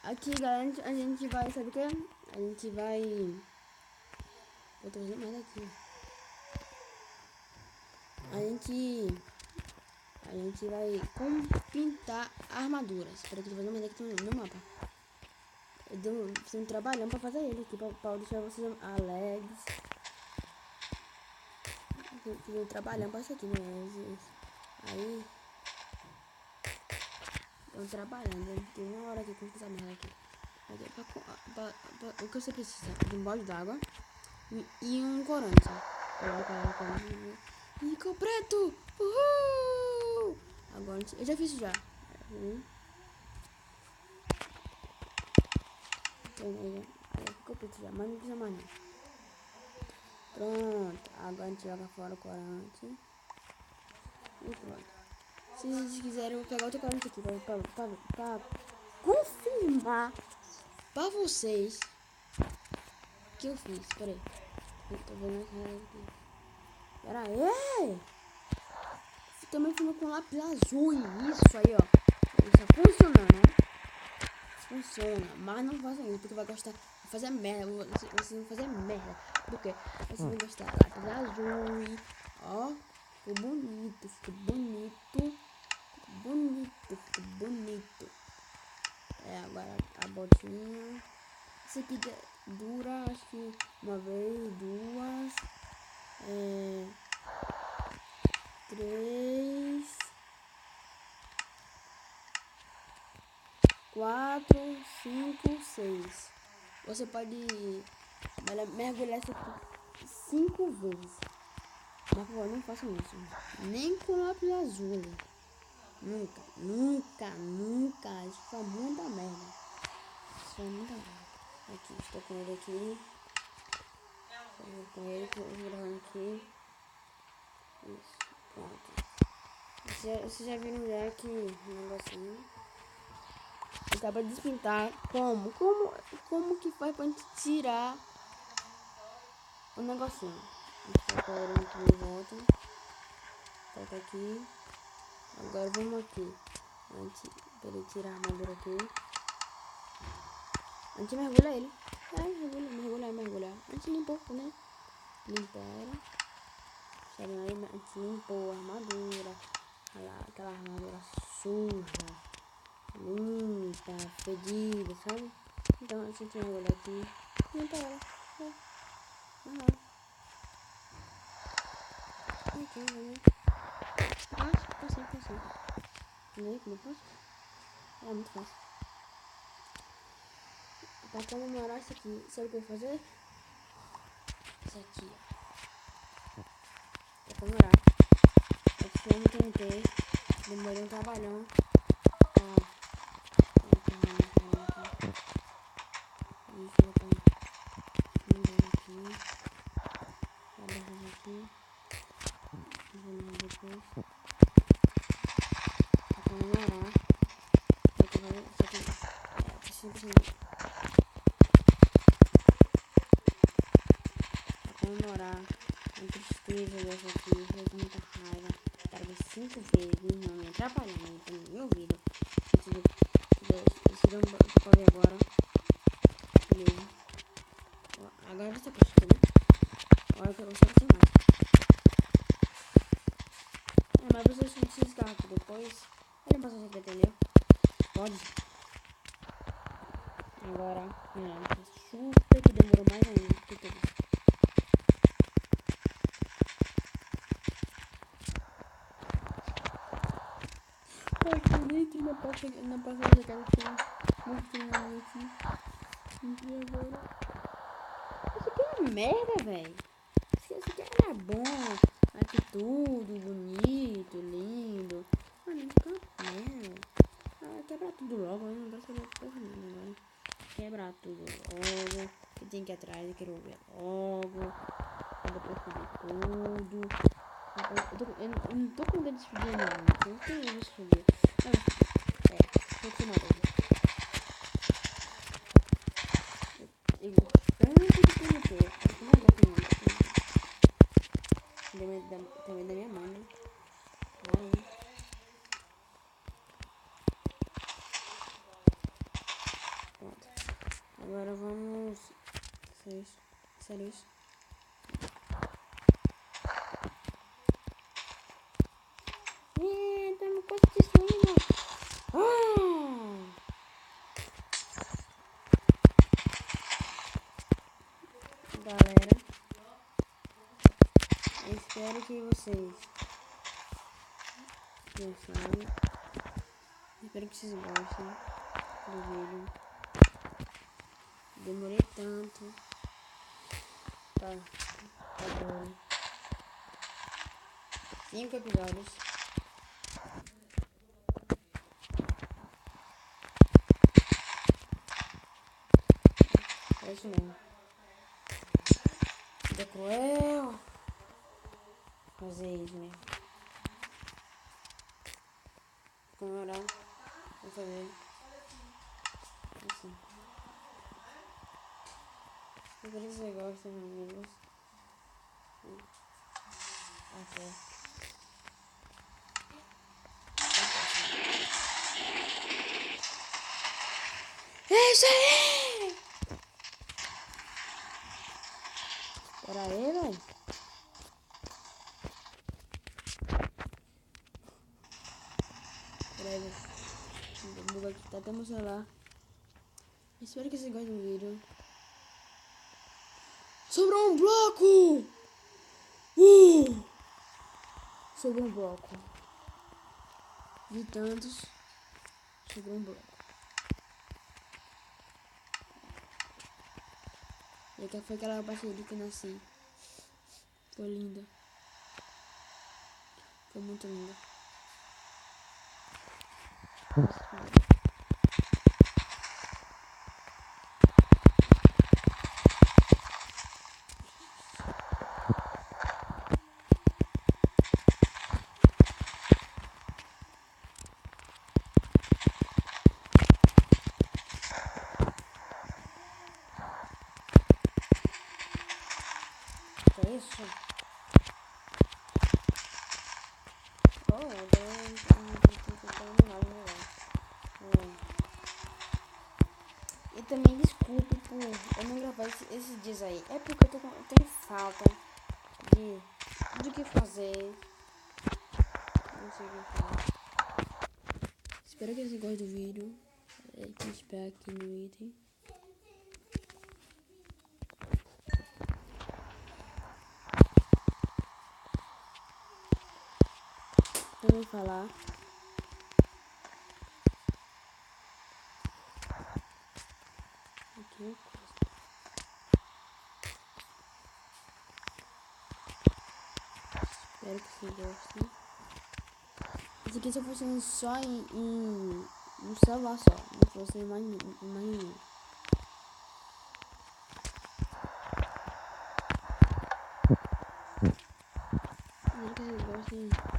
Aqui, galera, a gente vai, sabe o que? A gente vai... Eu tô fazendo mais aqui. A gente vai pintar armaduras. Espera que eu tô fazendo mais aqui no mapa. Eu fiz um trabalhão pra fazer ele aqui, pra deixar vocês alegres. Eu fiz um trabalhão pra isso aqui, né? Aí... Eu trabalhando, tem uma hora aqui com essa merda aqui. O que você precisa? De um balde d'água e um corante. Ficou preto! Uhul! Agora eu já fiz isso já. Ficou preto já, mas não precisa mais não. Pronto, agora a gente joga fora o corante. E pronto. Se vocês quiserem, eu vou pegar outro corante aqui pra confirmar pra vocês que eu fiz. Pera aí. Eu tô vendo aqui. Pera aí. Também filmou com lápis azul. Isso aí, ó. Isso funciona, né? Funciona. Mas não façam isso, porque vai gostar. Vai fazer merda. Vocês vão fazer merda. Por quê? Vocês vão gostar. Lápis azul. Ó. Ficou bonito. Ficou bonito. Ficou bonito. Agora a botinha. Isso aqui dura, acho que uma vez, duas, 3, 4, 5, 6. Você pode mergulhar isso aqui 5 vezes. Mas por favor, não façam isso. Nem com lápis azul. Nunca. Isso foi muita merda. Aqui, estou com ele aqui. Estou com ele, gravando aqui. Isso, pronto. Vocês já viram já que o negocinho acaba de despintar. Como que faz pra gente tirar o negocinho? A gente vai colorando aqui em volta. Coloca aqui. Agora vamos aqui. Pra ele tirar a armadura aqui. A gente mergulha ele. Mergulhar. A gente limpou, né? Limparam. Sabe aí? A gente limpou a armadura. Olha lá, aquela armadura suja. Limpa, fedida, sabe? Então a gente mergulha aqui. Limpa ela. Ok, vamos. Fácil. Vem como fácil? É muito fácil. Pra comemorar isso aqui, sabe o que eu vou fazer? Isso aqui, ó. Pra comemorar. Eu fiz um TNT. Demorei um trabalhão. Comemorar a tristeza dessa aqui, foi com muita raiva. Quero ver 5 vezes, não me atrapalhando, tá no meu ouvido. Vocês vão ver agora. Beleza. Agora você pode, né? Agora eu quero você mais. Mas vocês não se escapam depois. Ele não passa aqui, entendeu? Pode. Agora, super que demorou mais ainda que tudo. Eu nem entrei na passagem da casa que eu mostrei aqui. Entrei agora. Isso aqui é uma merda, velho. Isso aqui era bom. Aqui tudo bonito, lindo. Mano, fica uma merda. Quebra tudo logo, não dá pra saber porra nenhuma agora. Quebrar tudo logo. Que tem que ir atrás, eu quero ver logo. Pra depois fazer tudo. Eu não tô com medo de subir não. Eu não tenho medo de subir. Vou te matar. Eu tanto de PNT. Acho que não dá pra mim. Também da minha mãe, né? Vai. Agora vamos... Sério isso? Eita, não posso destruir, Galera, eu espero que vocês gostaram. Espero que vocês gostem do vídeo. Demorei tanto pra fazer 5 episódios. É isso mesmo. É cruel fazer isso mesmo. Comemorar, vou fazer assim. Espero que vocês gostem, amigos. Até. É isso aí! Pera aí, velho. Pera aí, velho. O bug aqui tá até no celular. Espero que vocês gostem do vídeo. Sobrou um bloco! Sobrou um bloco. De tantos, sobrou um bloco. E aqui foi aquela bateria que eu nasci. Foi linda. Foi muito linda. Que é isso? E também desculpe por eu não gravar esses dias aí. É porque eu tenho falta de que fazer. Não sei o que fazer. Espero que vocês gostem do vídeo. Te espero aqui no item. Também falar. Aqui. Espero que vocês gostem. Esse aqui só funciona só em celular só. Não funciona mais nenhum. Espero que vocês gostem.